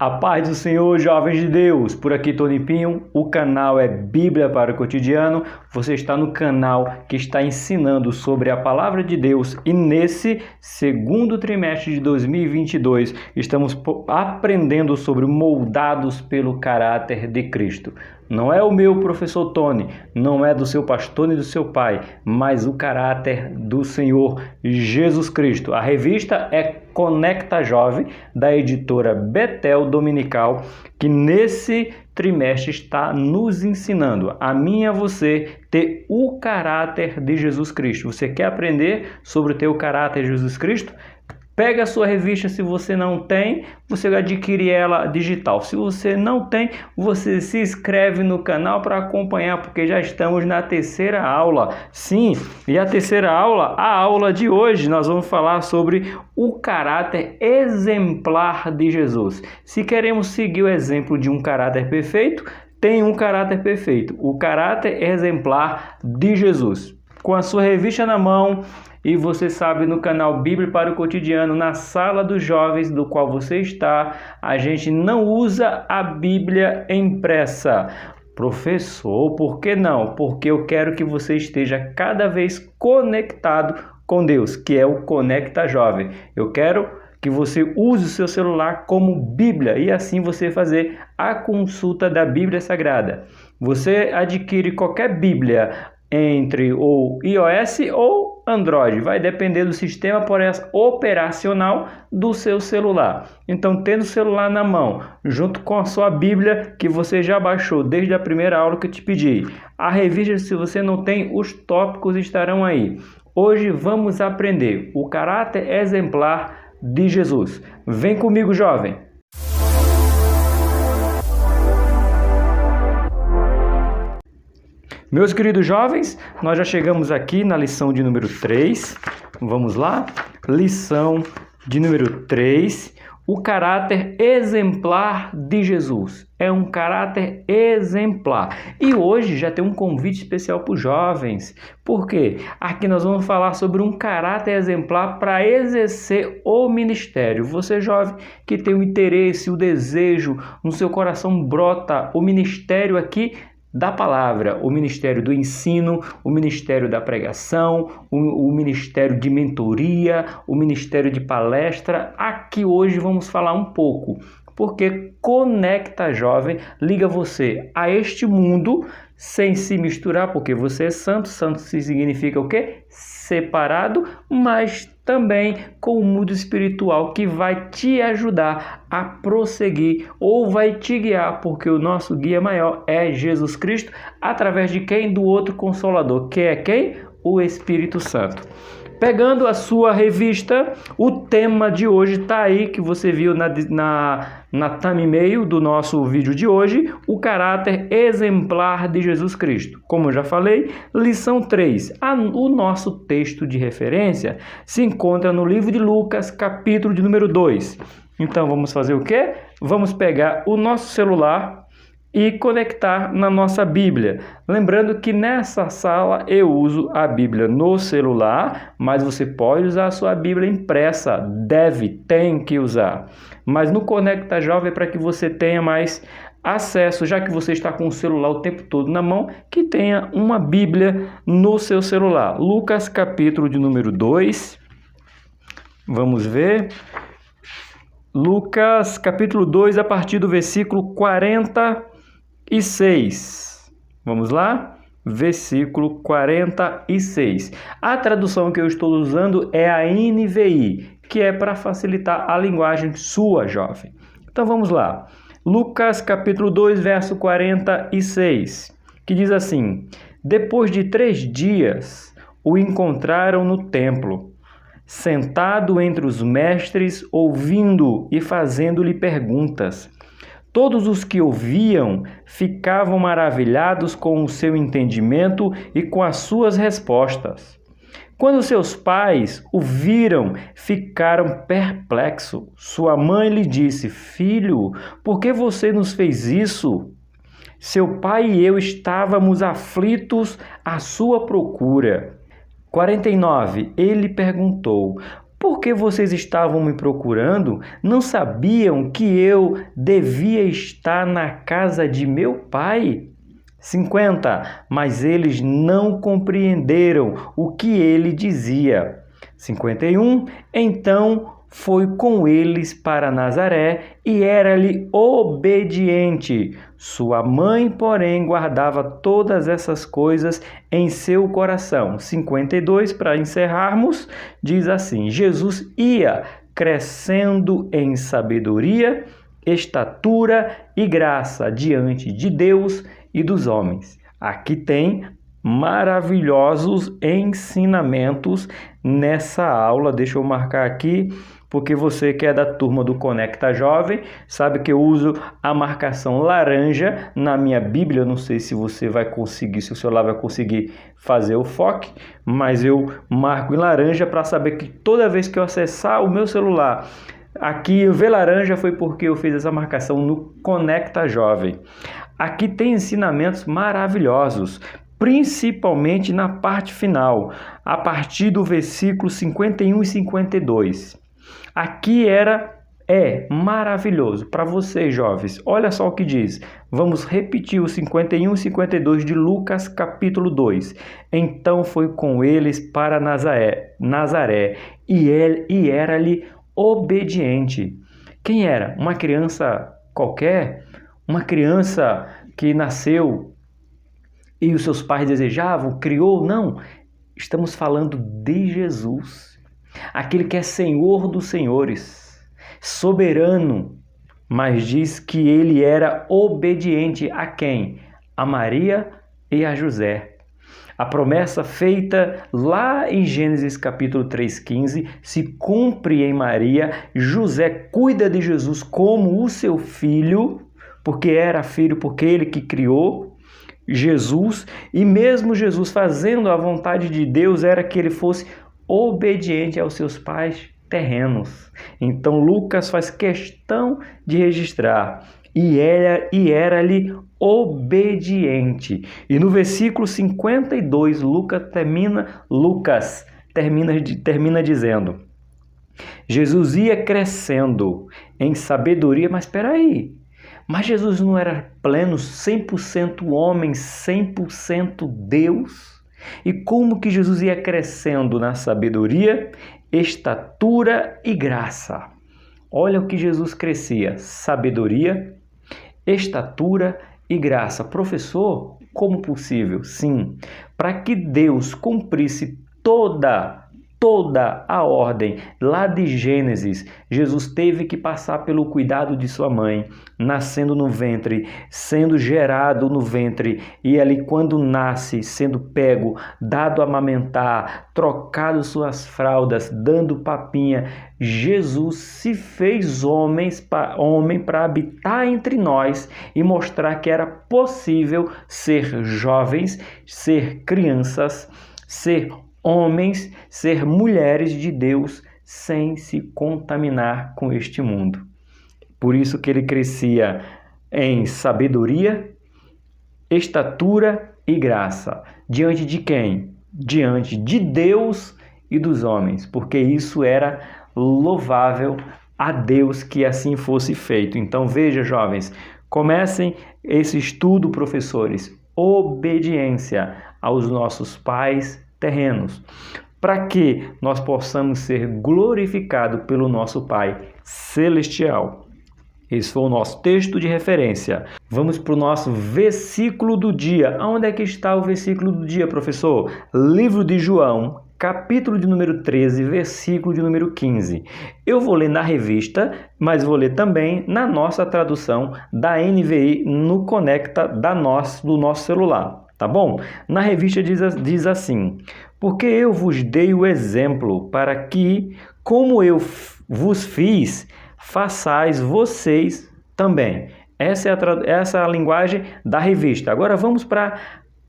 A paz do Senhor, jovens de Deus, por aqui Tony Pinho, o canal é Bíblia para o Cotidiano, você está no canal que está ensinando sobre a Palavra de Deus e nesse segundo trimestre de 2022 estamos aprendendo sobre moldados pelo caráter de Cristo. Não é o meu professor Tony, não é do seu pastor nem do seu pai, mas o caráter do Senhor Jesus Cristo. A revista é Conecta Jovem, da editora Betel Dominical, que nesse trimestre está nos ensinando, a mim e a você, ter o caráter de Jesus Cristo. Você quer aprender sobre o teu caráter de Jesus Cristo? Pega a sua revista, se você não tem, você adquire ela digital. Se você não tem, você se inscreve no canal para acompanhar, porque já estamos na terceira aula. Sim, e a terceira aula, a aula de hoje, nós vamos falar sobre o caráter exemplar de Jesus. Se queremos seguir o exemplo de um caráter perfeito, tem um caráter perfeito, o caráter exemplar de Jesus. Com a sua revista na mão, e você sabe, no canal Bíblia para o Cotidiano, na sala dos jovens do qual você está, a gente não usa a Bíblia impressa. Professor, por que não? Porque eu quero que você esteja cada vez conectado com Deus, que é o Conecta Jovem. Eu quero que você use o seu celular como Bíblia e assim você fazer a consulta da Bíblia Sagrada. Você adquire qualquer Bíblia entre o iOS ou Android, vai depender do sistema operacional do seu celular. Então, tendo o celular na mão, junto com a sua Bíblia que você já baixou desde a primeira aula que eu te pedi, a revista, se você não tem, os tópicos estarão aí. Hoje vamos aprender o caráter exemplar de Jesus. Vem comigo, jovem! Meus queridos jovens, nós já chegamos aqui na lição de número 3. Vamos lá? Lição de número 3. O caráter exemplar de Jesus. É um caráter exemplar. E hoje já tem um convite especial para os jovens. Por quê? Aqui nós vamos falar sobre um caráter exemplar para exercer o ministério. Você, jovem, que tem o interesse, o desejo, no seu coração brota o ministério aqui da palavra, o ministério do ensino, o ministério da pregação, o ministério de mentoria, o ministério de palestra. Aqui hoje vamos falar um pouco, porque Conecta Jovem liga você a este mundo sem se misturar, porque você é santo. Santo significa o quê? Separado, mas também com o mundo espiritual que vai te ajudar a prosseguir ou vai te guiar, porque o nosso guia maior é Jesus Cristo, através de quem? Do outro Consolador, que é quem? O Espírito Santo. Pegando a sua revista, o tema de hoje está aí, que você viu na thumbnail do nosso vídeo de hoje, o caráter exemplar de Jesus Cristo. Como eu já falei, lição 3. O nosso texto de referência se encontra no livro de Lucas, capítulo de número 2. Então, vamos fazer o quê? Vamos pegar o nosso celular e conectar na nossa Bíblia. Lembrando que nessa sala eu uso a Bíblia no celular, mas você pode usar a sua Bíblia impressa, tem que usar. Mas no Conecta Jovem, para que você tenha mais acesso, já que você está com o celular o tempo todo na mão, que tenha uma Bíblia no seu celular. Lucas, capítulo de número 2. Vamos ver. Lucas, capítulo 2, a partir do versículo 46. Vamos lá? Versículo 46. A tradução que eu estou usando é a NVI, que é para facilitar a linguagem sua, jovem. Então vamos lá. Lucas, capítulo 2, verso 46, que diz assim: Depois de 3 dias, o encontraram no templo, sentado entre os mestres, ouvindo e fazendo-lhe perguntas. Todos os que ouviam ficavam maravilhados com o seu entendimento e com as suas respostas. Quando seus pais o viram, ficaram perplexos. Sua mãe lhe disse: Filho, por que você nos fez isso? Seu pai e eu estávamos aflitos à sua procura. 49. Ele perguntou: Por que vocês estavam me procurando? Não sabiam que eu devia estar na casa de meu pai? 50. Mas eles não compreenderam o que ele dizia. 51. Então foi com eles para Nazaré e era-lhe obediente. Sua mãe, porém, guardava todas essas coisas em seu coração. 52, para encerrarmos, diz assim: Jesus ia crescendo em sabedoria, estatura e graça diante de Deus e dos homens. Aqui tem maravilhosos ensinamentos nessa aula. Deixa eu marcar aqui, porque você que é da turma do Conecta Jovem, sabe que eu uso a marcação laranja na minha Bíblia. Eu não sei se você vai conseguir, se o celular vai conseguir fazer o foco, mas eu marco em laranja para saber que toda vez que eu acessar o meu celular, aqui eu ver laranja foi porque eu fiz essa marcação no Conecta Jovem. Aqui tem ensinamentos maravilhosos, principalmente na parte final, a partir do versículo 51 e 52. Aqui é maravilhoso para vocês, jovens. Olha só o que diz. Vamos repetir os 51 e 52 de Lucas, capítulo 2. Então foi com eles para Nazaré e era-lhe obediente. Quem era? Uma criança qualquer? Uma criança que nasceu e os seus pais desejavam, criou? Não. Estamos falando de Jesus, aquele que é Senhor dos senhores, soberano, mas diz que ele era obediente a quem? A Maria e a José. A promessa feita lá em Gênesis capítulo 3,15 se cumpre em Maria. José cuida de Jesus como o seu filho, porque era filho, porque ele que criou Jesus, e mesmo Jesus fazendo a vontade de Deus, era que ele fosse obediente aos seus pais terrenos. Então Lucas faz questão de registrar, e era-lhe obediente. E no versículo 52, Lucas termina dizendo: Jesus ia crescendo em sabedoria. Mas espera aí, mas Jesus não era pleno, 100% homem, 100% Deus? E como que Jesus ia crescendo na sabedoria, estatura e graça? Olha o que Jesus crescia: sabedoria, estatura e graça. Professor, como possível? Sim, para que Deus cumprisse toda a ordem lá de Gênesis, Jesus teve que passar pelo cuidado de sua mãe, nascendo no ventre, sendo gerado no ventre, e ali quando nasce, sendo pego, dado a amamentar, trocado suas fraldas, dando papinha. Jesus se fez homem para habitar entre nós e mostrar que era possível ser jovens, ser crianças, ser homens, ser mulheres de Deus sem se contaminar com este mundo. Por isso que ele crescia em sabedoria, estatura e graça. Diante de quem? Diante de Deus e dos homens, porque isso era louvável a Deus que assim fosse feito. Então veja, jovens, comecem esse estudo, professores. Obediência aos nossos pais terrenos, para que nós possamos ser glorificados pelo nosso Pai celestial. Esse foi o nosso texto de referência. Vamos para o nosso versículo do dia. Onde é que está o versículo do dia, professor? Livro de João, capítulo de número 13, versículo de número 15. Eu vou ler na revista, mas vou ler também na nossa tradução da NVI no Conecta do nosso celular. Tá bom? Na revista diz assim: porque eu vos dei o exemplo para que, como eu vos fiz, façais vocês também. Essa é a linguagem da revista. Agora vamos para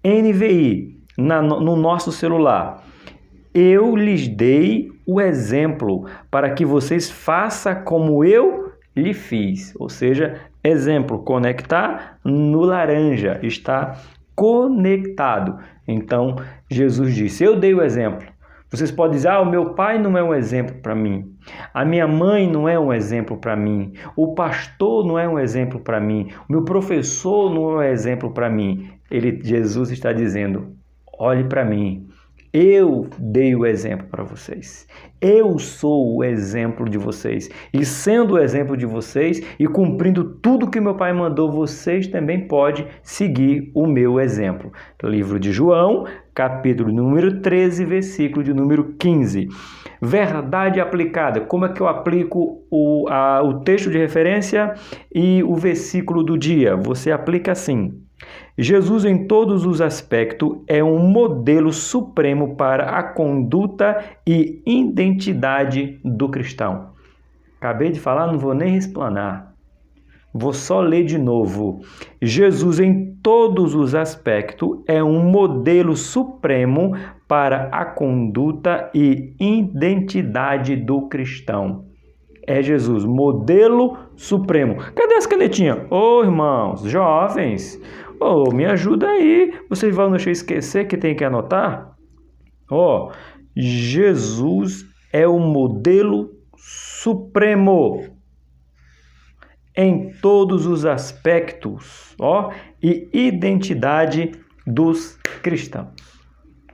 NVI, no nosso celular. Eu lhes dei o exemplo para que vocês façam como eu lhe fiz. Ou seja, exemplo, conectar no laranja, está conectado. Então, Jesus disse: eu dei o exemplo Vocês podem dizer, o meu pai não é um exemplo para mim, a minha mãe não é um exemplo para mim, o pastor não é um exemplo para mim, o meu professor não é um exemplo para mim. Jesus está dizendo, olhe para mim, eu dei o exemplo para vocês, eu sou o exemplo de vocês, e sendo o exemplo de vocês e cumprindo tudo que meu pai mandou, vocês também podem seguir o meu exemplo. Livro de João, capítulo número 13, versículo de número 15. Verdade aplicada. Como é que eu aplico o texto de referência e o versículo do dia? Você aplica assim. Jesus, em todos os aspectos, é um modelo supremo para a conduta e identidade do cristão. Acabei de falar, não vou nem explanar. Vou só ler de novo. Jesus, em todos os aspectos, é um modelo supremo para a conduta e identidade do cristão. É Jesus, modelo supremo. Cadê as canetinhas? Ô, irmãos, jovens, me ajuda aí. Vocês vão deixar eu esquecer que tem que anotar? Jesus é o modelo supremo em todos os aspectos, e identidade dos cristãos.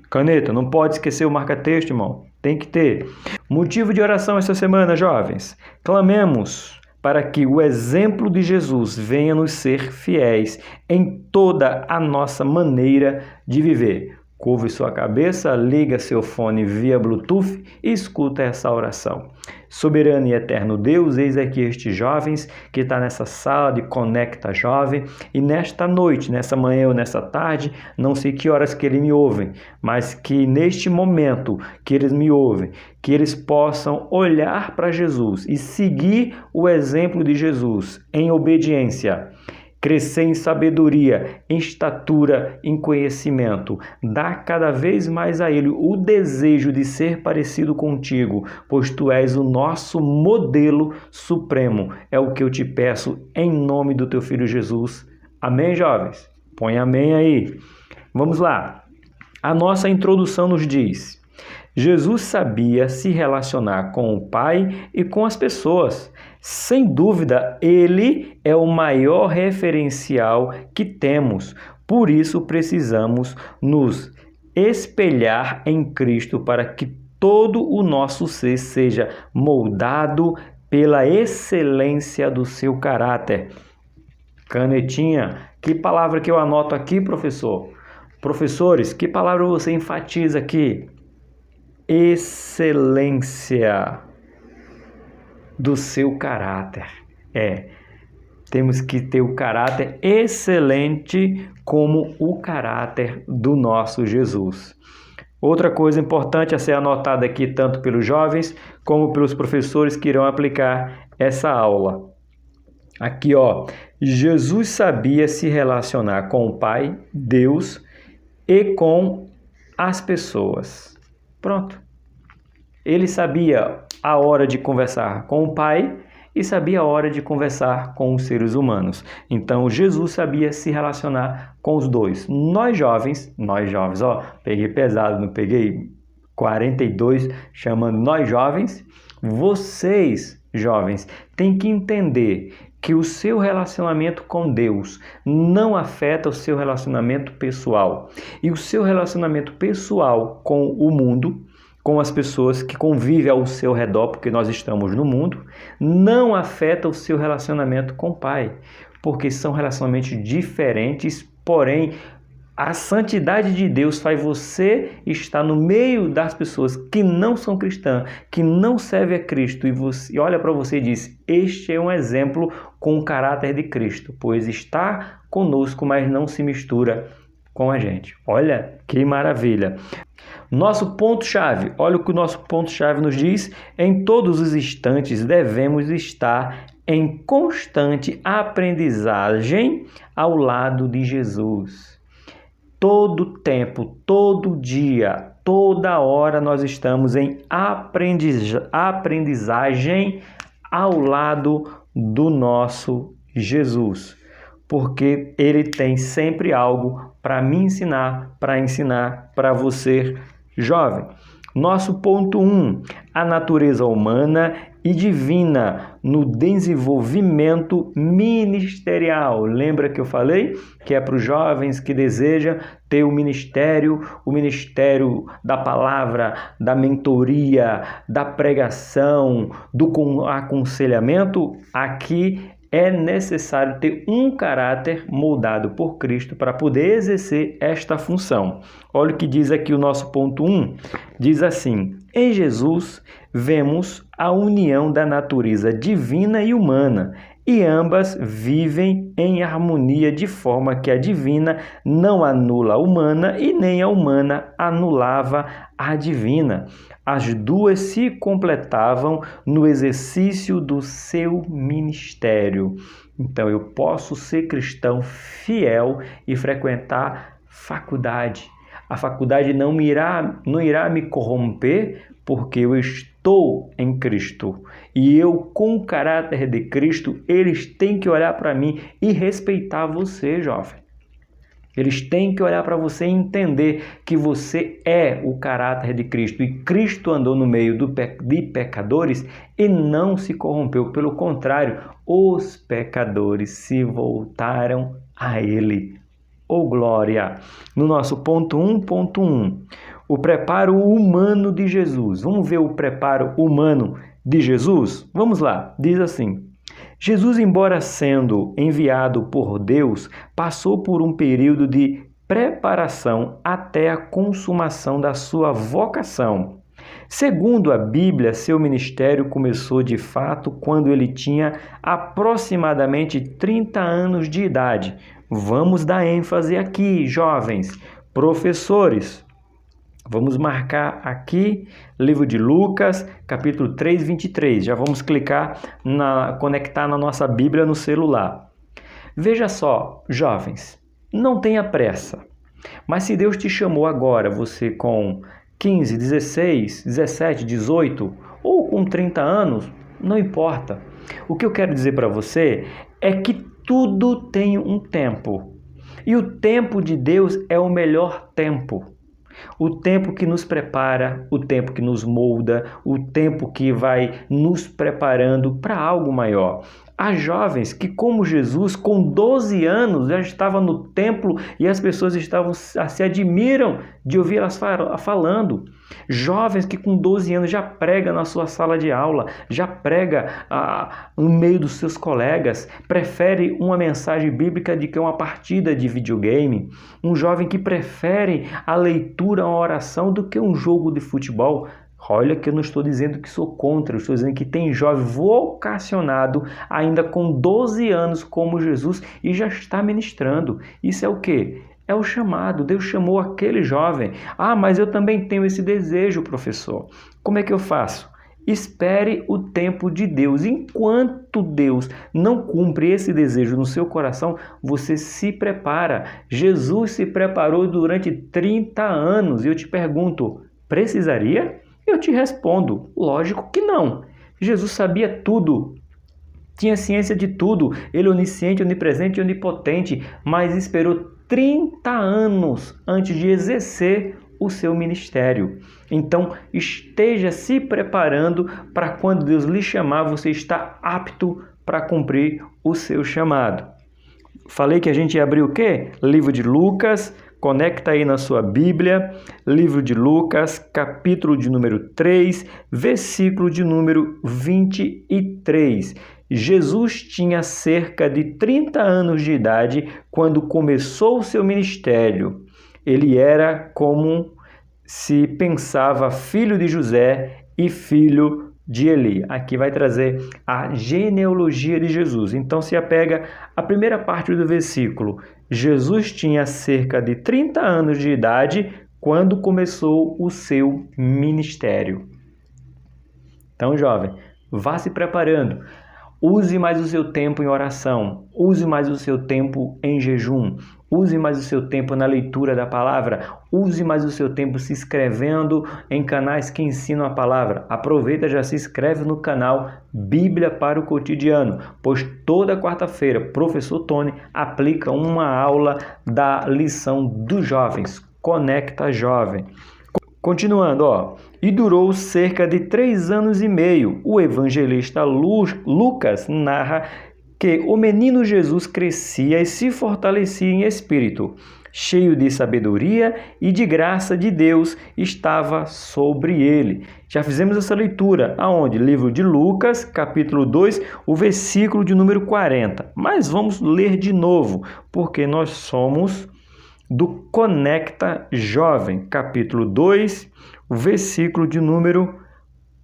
Caneta, não pode esquecer o marca-texto, irmão. Tem que ter. Motivo de oração esta semana, jovens. Clamemos para que o exemplo de Jesus venha nos ser fiéis em toda a nossa maneira de viver. Curve sua cabeça, liga seu fone via Bluetooth e escuta essa oração. Soberano e eterno Deus, eis aqui estes jovens que está nessa sala de Conecta Jovem e nesta noite, nessa manhã ou nessa tarde, não sei que horas que eles me ouvem, mas que neste momento que eles me ouvem, que eles possam olhar para Jesus e seguir o exemplo de Jesus em obediência. Crescer em sabedoria, em estatura, em conhecimento. Dá cada vez mais a ele o desejo de ser parecido contigo, pois tu és o nosso modelo supremo. É o que eu te peço em nome do teu Filho Jesus. Amém, jovens? Põe amém aí. Vamos lá. A nossa introdução nos diz: Jesus sabia se relacionar com o Pai e com as pessoas. Sem dúvida, ele é o maior referencial que temos. Por isso, precisamos nos espelhar em Cristo para que todo o nosso ser seja moldado pela excelência do seu caráter. Canetinha, que palavra que eu anoto aqui, professor? Professores, que palavra você enfatiza aqui? Excelência do seu caráter. Temos que ter o caráter excelente como o caráter do nosso Jesus. Outra coisa importante a ser anotada aqui, tanto pelos jovens como pelos professores que irão aplicar essa aula. Aqui, Jesus sabia se relacionar com o Pai, Deus, e com as pessoas. Pronto. Ele sabia a hora de conversar com o Pai e sabia a hora de conversar com os seres humanos. Então, Jesus sabia se relacionar com os dois. Nós jovens, peguei pesado, não peguei 42, chamando nós jovens. Vocês, jovens, têm que entender que o seu relacionamento com Deus não afeta o seu relacionamento pessoal. E o seu relacionamento pessoal com o mundo, com as pessoas que convivem ao seu redor, porque nós estamos no mundo, não afeta o seu relacionamento com o Pai, porque são relacionamentos diferentes, porém, a santidade de Deus faz você estar no meio das pessoas que não são cristãs, que não servem a Cristo, e você olha para você e diz: este é um exemplo com o caráter de Cristo, pois está conosco, mas não se mistura com a gente. Olha que maravilha! Nosso ponto-chave, olha o que o nosso ponto-chave nos diz: em todos os instantes devemos estar em constante aprendizagem ao lado de Jesus. Todo tempo, todo dia, toda hora nós estamos em aprendizagem ao lado do nosso Jesus, porque Ele tem sempre algo para me ensinar, para ensinar para você, jovem. Nosso ponto 1, a natureza humana e divina no desenvolvimento ministerial. Lembra que eu falei que é para os jovens que desejam ter o ministério da palavra, da mentoria, da pregação, do aconselhamento? Aqui é necessário ter um caráter moldado por Cristo para poder exercer esta função. Olha o que diz aqui o nosso ponto 1. Diz assim: em Jesus vemos a união da natureza divina e humana, e ambas vivem em harmonia de forma que a divina não anula a humana e nem a humana anulava a divina. As duas se completavam no exercício do seu ministério. Então, eu posso ser cristão fiel e frequentar faculdade. A faculdade não irá me corromper, porque eu estou em Cristo. E eu, com o caráter de Cristo, eles têm que olhar para mim e respeitar você, jovem. Eles têm que olhar para você e entender que você é o caráter de Cristo. E Cristo andou no meio de pecadores e não se corrompeu. Pelo contrário, os pecadores se voltaram a Ele. Oh, glória! No nosso ponto 1.1, o preparo humano de Jesus. Vamos ver o preparo humano de Jesus? Vamos lá, diz assim: Jesus, embora sendo enviado por Deus, passou por um período de preparação até a consumação da sua vocação. Segundo a Bíblia, seu ministério começou de fato quando ele tinha aproximadamente 30 anos de idade. Vamos dar ênfase aqui, jovens, professores. Vamos marcar aqui, livro de Lucas, capítulo 3, 23. Já vamos conectar na nossa Bíblia no celular. Veja só, jovens, não tenha pressa. Mas se Deus te chamou agora, você com 15, 16, 17, 18 ou com 30 anos, não importa. O que eu quero dizer para você é que tudo tem um tempo. E o tempo de Deus é o melhor tempo. O tempo que nos prepara, o tempo que nos molda, o tempo que vai nos preparando para algo maior. Há jovens que, como Jesus, com 12 anos, já estava no templo e as pessoas se admiram de ouvir elas falando. Jovens que com 12 anos já prega na sua sala de aula, já prega no meio dos seus colegas, prefere uma mensagem bíblica do que uma partida de videogame. Um jovem que prefere a leitura, a oração, do que um jogo de futebol. Olha que eu não estou dizendo que sou contra, eu estou dizendo que tem jovem vocacionado ainda com 12 anos como Jesus e já está ministrando. Isso é o quê? É o chamado. Deus chamou aquele jovem. Ah, mas eu também tenho esse desejo, professor. Como é que eu faço? Espere o tempo de Deus. Enquanto Deus não cumpre esse desejo no seu coração, você se prepara. Jesus se preparou durante 30 anos. E eu te pergunto, precisaria? Eu te respondo, lógico que não. Jesus sabia tudo, tinha ciência de tudo, ele é onisciente, onipresente e onipotente, mas esperou 30 anos antes de exercer o seu ministério. Então, esteja se preparando para quando Deus lhe chamar, você está apto para cumprir o seu chamado. Falei que a gente ia abrir o quê? Livro de Lucas. Conecta aí na sua Bíblia, livro de Lucas, capítulo de número 3, versículo de número 23. Jesus tinha cerca de 30 anos de idade quando começou o seu ministério. Ele era, como se pensava, filho de José e filho de Eli. Aqui vai trazer a genealogia de Jesus. Então se apega à primeira parte do versículo. Jesus tinha cerca de 30 anos de idade quando começou o seu ministério. Então, jovem, vá se preparando. Use mais o seu tempo em oração. Use mais o seu tempo em jejum. Use mais o seu tempo na leitura da palavra. Use mais o seu tempo se inscrevendo em canais que ensinam a palavra. Aproveita, já se inscreve no canal Bíblia para o Cotidiano, pois toda quarta-feira, professor Tony aplica uma aula da lição dos jovens. Conecta Jovem. Continuando, ó. E durou cerca de 3 anos e meio. O evangelista Lucas narra que o menino Jesus crescia e se fortalecia em espírito, cheio de sabedoria e de graça de Deus estava sobre ele. Já fizemos essa leitura, aonde? Livro de Lucas, capítulo 2, o versículo de número 40. Mas vamos ler de novo, porque nós somos do Conecta Jovem, capítulo 2, o versículo de número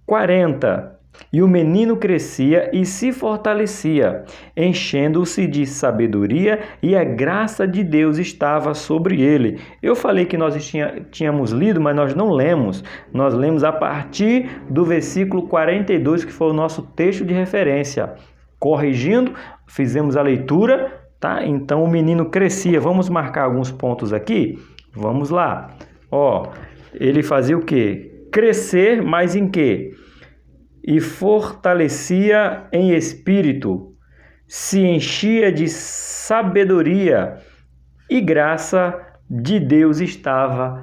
40. E o menino crescia e se fortalecia, enchendo-se de sabedoria, e a graça de Deus estava sobre ele. Eu falei que nós tínhamos lido, mas nós não lemos. Nós lemos a partir do versículo 42, que foi o nosso texto de referência. Corrigindo, fizemos a leitura, tá? Então o menino crescia. Vamos marcar alguns pontos aqui? Vamos lá. Ó, ele fazia o quê? Crescer, mas em quê? E fortalecia em espírito, se enchia de sabedoria, e graça de Deus estava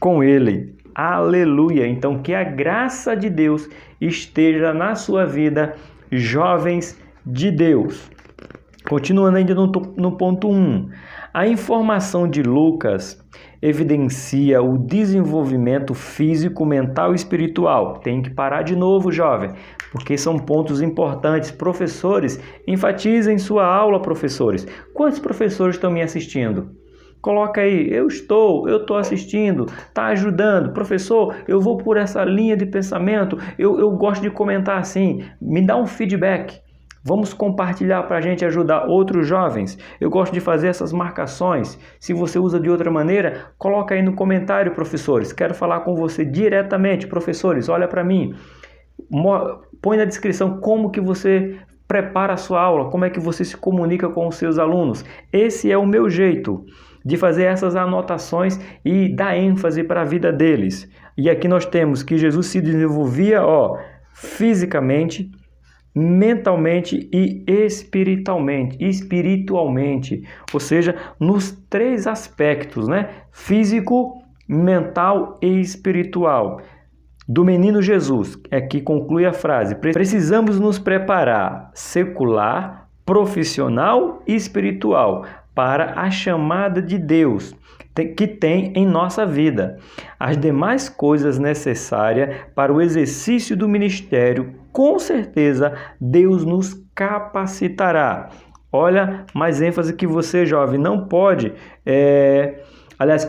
com ele. Aleluia! Então, que a graça de Deus esteja na sua vida, jovens de Deus. Continuando ainda no ponto 1. A informação de Lucas evidencia o desenvolvimento físico, mental e espiritual. Tem que parar de novo, jovem, porque são pontos importantes. Professores, enfatizem sua aula, professores. Quantos professores estão me assistindo? Coloca aí, eu estou assistindo, está ajudando. Professor, eu vou por essa linha de pensamento, eu gosto de comentar assim, me dá um feedback. Vamos compartilhar para a gente ajudar outros jovens. Eu gosto de fazer essas marcações. Se você usa de outra maneira, coloca aí no comentário, professores. Quero falar com você diretamente. Professores, olha para mim. Põe na descrição como que você prepara a sua aula, como é que você se comunica com os seus alunos. Esse é o meu jeito de fazer essas anotações e dar ênfase para a vida deles. E aqui nós temos que Jesus se desenvolvia, fisicamente, mentalmente e espiritualmente, ou seja, nos 3 aspectos, né? Físico, mental e espiritual. Do menino Jesus, que conclui a frase: precisamos nos preparar secular, profissional e espiritual para a chamada de Deus que tem em nossa vida. As demais coisas necessárias para o exercício do ministério, com certeza, Deus nos capacitará. Olha, mais ênfase que você, jovem, não pode...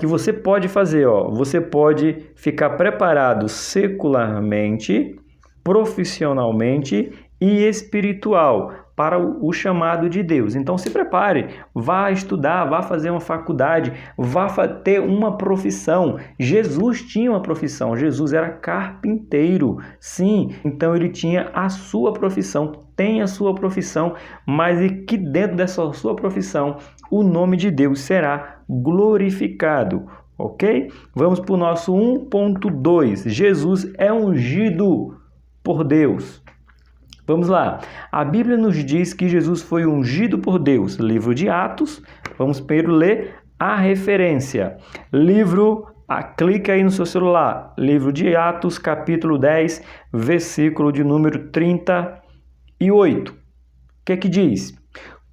que você pode fazer, você pode ficar preparado secularmente, profissionalmente e espiritual para o chamado de Deus. Então se prepare, vá estudar, vá fazer uma faculdade, vá ter uma profissão. Jesus tinha uma profissão, Jesus era carpinteiro, sim, então ele tinha a sua profissão, tem a sua profissão, mas e que dentro dessa sua profissão o nome de Deus será glorificado, ok? Vamos para o nosso 1.2. Jesus é ungido por Deus. Vamos lá. A Bíblia nos diz que Jesus foi ungido por Deus. Livro de Atos. Vamos primeiro ler a referência. Clica aí no seu celular. Livro de Atos, capítulo 10, versículo de número 38. O que é que diz?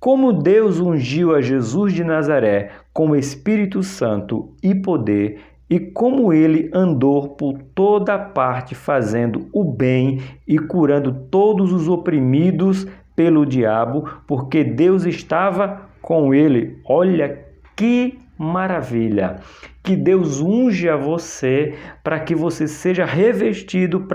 Como Deus ungiu a Jesus de Nazaré com o Espírito Santo e poder, e como ele andou por toda parte fazendo o bem e curando todos os oprimidos pelo diabo, porque Deus estava com ele. Olha que maravilha! Que Deus unge a você para que você seja revestido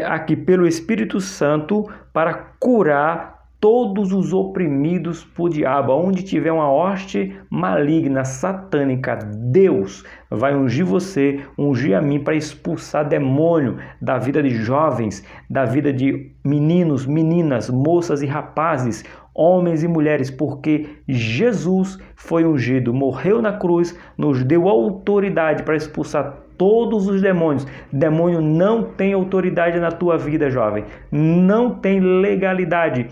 aqui pelo Espírito Santo para curar todos os oprimidos por diabo. Onde tiver uma hoste maligna, satânica, Deus vai ungir você, ungir a mim para expulsar demônio da vida de jovens, da vida de meninos, meninas, moças e rapazes, homens e mulheres, porque Jesus foi ungido, morreu na cruz, nos deu autoridade para expulsar todos os demônios. Demônio não tem autoridade na tua vida, jovem. Não tem legalidade.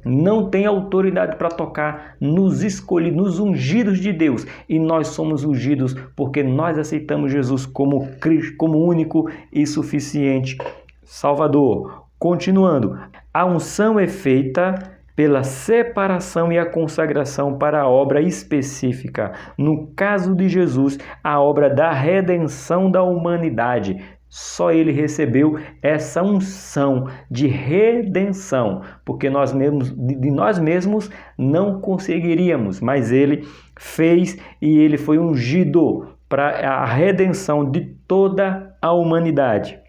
não tem autoridade para tocar nos escolhidos, nos ungidos de Deus. E nós somos ungidos porque nós aceitamos Jesus como Cristo, como único e suficiente Salvador. Continuando, a unção é feita pela separação e a consagração para a obra específica. No caso de Jesus, a obra da redenção da humanidade. Só ele recebeu essa unção de redenção, porque nós mesmos não conseguiríamos, mas ele fez e ele foi ungido para a redenção de toda a humanidade.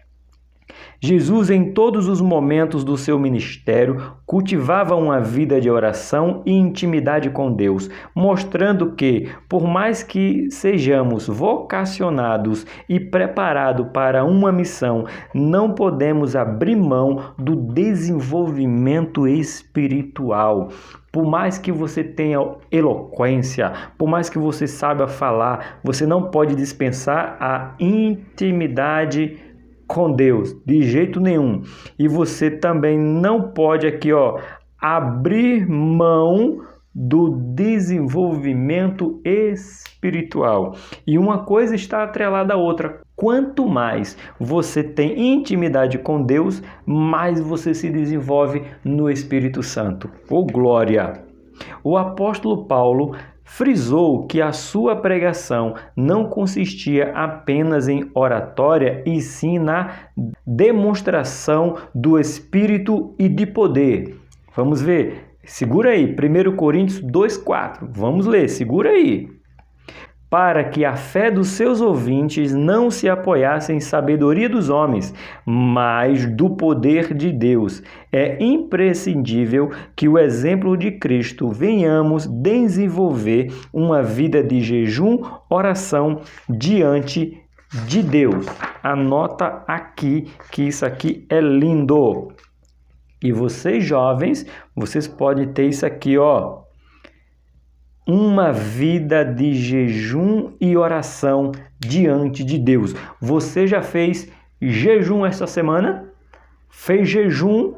Jesus, em todos os momentos do seu ministério, cultivava uma vida de oração e intimidade com Deus, mostrando que, por mais que sejamos vocacionados e preparados para uma missão, não podemos abrir mão do desenvolvimento espiritual. Por mais que você tenha eloquência, por mais que você saiba falar, você não pode dispensar a intimidade com Deus, de jeito nenhum. E você também não pode abrir mão do desenvolvimento espiritual. E uma coisa está atrelada à outra. Quanto mais você tem intimidade com Deus, mais você se desenvolve no Espírito Santo. Oh, glória! O apóstolo Paulo frisou que a sua pregação não consistia apenas em oratória, e sim na demonstração do Espírito e de poder. Vamos ver, segura aí, 1 Coríntios 2,4, vamos ler, segura aí. Para que a fé dos seus ouvintes não se apoiasse em sabedoria dos homens, mas do poder de Deus. É imprescindível que o exemplo de Cristo venhamos desenvolver uma vida de jejum, oração diante de Deus. Anota aqui que isso aqui é lindo. E vocês jovens, vocês podem ter isso aqui, uma vida de jejum e oração diante de Deus. Você já fez jejum esta semana? Fez jejum?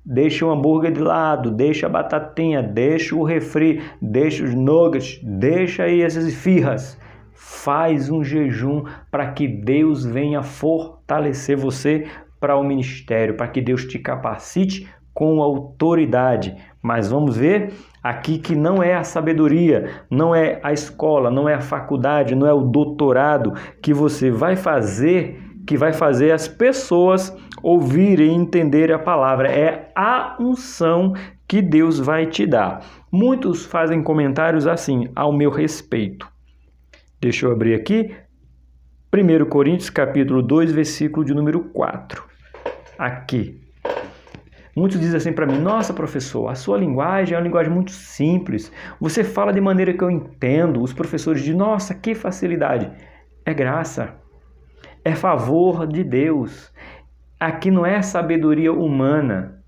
Deixa o hambúrguer de lado, deixa a batatinha, deixa o refri, deixa os nuggets, deixa aí essas esfirras. Faz um jejum para que Deus venha fortalecer você para o ministério, para que Deus te capacite com autoridade. Mas vamos ver aqui que não é a sabedoria, não é a escola, não é a faculdade, não é o doutorado que você vai fazer, que vai fazer as pessoas ouvirem e entenderem a palavra. É a unção que Deus vai te dar. Muitos fazem comentários assim, ao meu respeito. Deixa eu abrir aqui. 1 Coríntios capítulo 2, versículo de número 4. Aqui. Muitos dizem assim para mim: nossa, professor, a sua linguagem é uma linguagem muito simples. Você fala de maneira que eu entendo. Os professores dizem: nossa, que facilidade. É graça. É favor de Deus. Aqui não é sabedoria humana.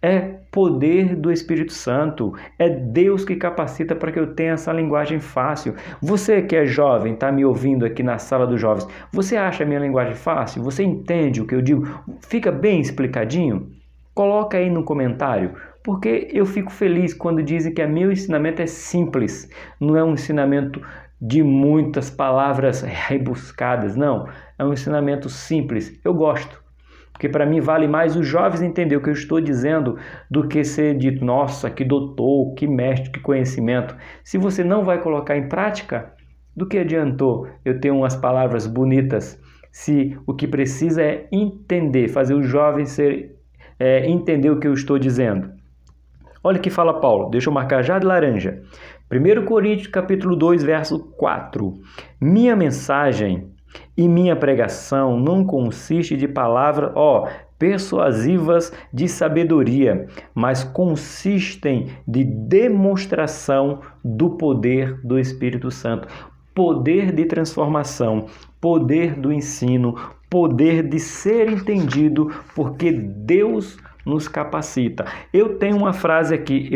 É poder do Espírito Santo. É Deus que capacita para que eu tenha essa linguagem fácil. Você que é jovem, está me ouvindo aqui na sala dos jovens. Você acha a minha linguagem fácil? Você entende o que eu digo? Fica bem explicadinho? Coloca aí no comentário, porque eu fico feliz quando dizem que o meu ensinamento é simples. Não é um ensinamento de muitas palavras rebuscadas, não. É um ensinamento simples. Eu gosto, porque para mim vale mais os jovens entender o que eu estou dizendo do que ser dito: nossa, que doutor, que mestre, que conhecimento. Se você não vai colocar em prática, do que adiantou eu ter umas palavras bonitas, se o que precisa é entender, fazer os jovens entender o que eu estou dizendo. Olha o que fala Paulo, deixa eu marcar já de laranja. 1 Coríntios capítulo 2, verso 4. Minha mensagem e minha pregação não consiste de palavras persuasivas de sabedoria, mas consistem de demonstração do poder do Espírito Santo. Poder de transformação, poder do ensino, poder de ser entendido, porque Deus nos capacita. Eu tenho uma frase aqui,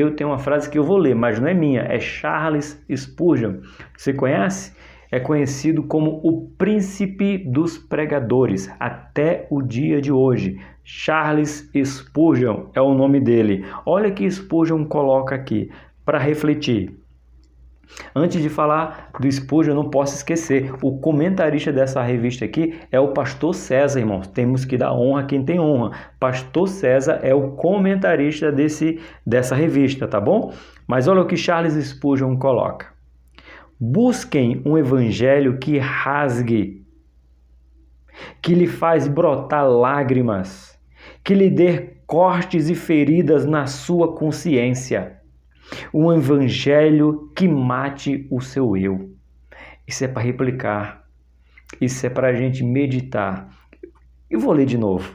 que eu vou ler, mas não é minha, é Charles Spurgeon. Você conhece? é conhecido como o príncipe dos pregadores até o dia de hoje. Charles Spurgeon é o nome dele. Olha que Spurgeon coloca aqui para refletir. Antes de falar do Spurgeon, eu não posso esquecer, o comentarista dessa revista aqui é o pastor César, irmãos. Temos que dar honra a quem tem honra. Pastor César é o comentarista dessa revista, tá bom? Mas olha o que Charles Spurgeon coloca. Busquem um evangelho que rasgue, que lhe faz brotar lágrimas, que lhe dê cortes e feridas na sua consciência. Um evangelho que mate o seu eu. Isso é para replicar. Isso é para a gente meditar. Eu vou ler de novo.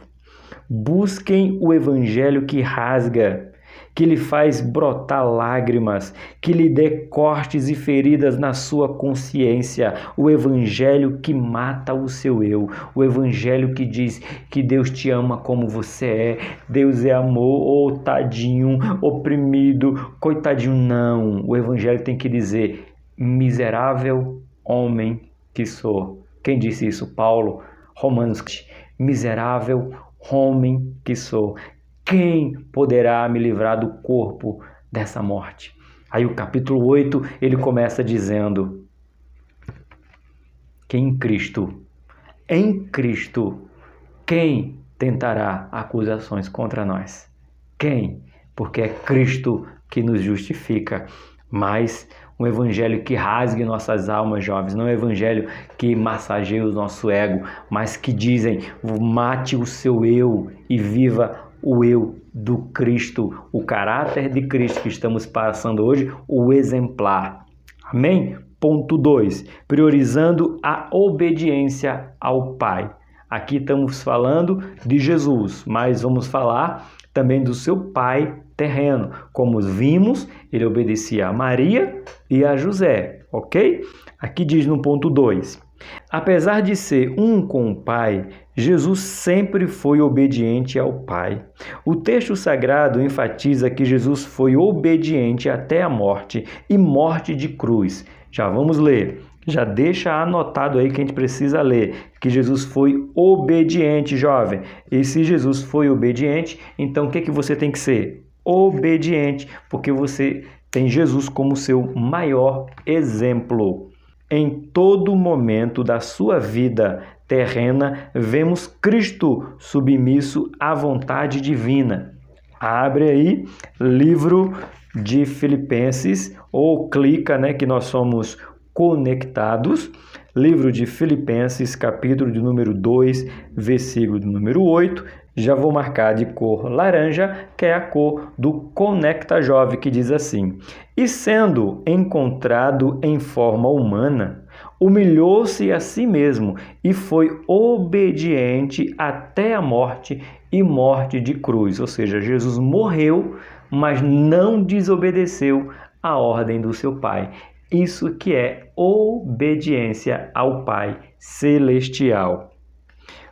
Busquem o evangelho que rasga, que lhe faz brotar lágrimas, que lhe dê cortes e feridas na sua consciência. O evangelho que mata o seu eu. O evangelho que diz que Deus te ama como você é. Deus é amor, tadinho, oprimido, coitadinho. Não. O evangelho tem que dizer, miserável homem que sou. Quem disse isso? Paulo, Romanos. Miserável homem que sou. Quem poderá me livrar do corpo dessa morte? Aí o capítulo 8, ele começa dizendo que em Cristo, quem tentará acusações contra nós? Quem? Porque é Cristo que nos justifica. Mas um evangelho que rasgue nossas almas, jovens, não é um evangelho que massageie o nosso ego, mas que dizem, mate o seu eu e viva o eu do Cristo, o caráter de Cristo que estamos passando hoje, o exemplar. Amém? Ponto 2. Priorizando a obediência ao Pai. Aqui estamos falando de Jesus, mas vamos falar também do seu pai terreno. Como vimos, ele obedecia a Maria e a José, ok? Aqui diz no ponto 2. Apesar de ser um com o Pai, Jesus sempre foi obediente ao Pai. O texto sagrado enfatiza que Jesus foi obediente até a morte e morte de cruz. Já vamos ler. Já deixa anotado aí que a gente precisa ler, que Jesus foi obediente, jovem. E se Jesus foi obediente, então o que você tem que ser? Obediente, porque você tem Jesus como seu maior exemplo. Em todo momento da sua vida terrena, vemos Cristo submisso à vontade divina. Abre aí, livro de Filipenses, ou clica, que nós somos conectados. Livro de Filipenses, capítulo de número 2, versículo de número 8. Já vou marcar de cor laranja, que é a cor do Conecta Jovem, que diz assim: E sendo encontrado em forma humana, humilhou-se a si mesmo e foi obediente até a morte e morte de cruz. Ou seja, Jesus morreu, mas não desobedeceu à ordem do seu Pai. Isso que é obediência ao Pai Celestial.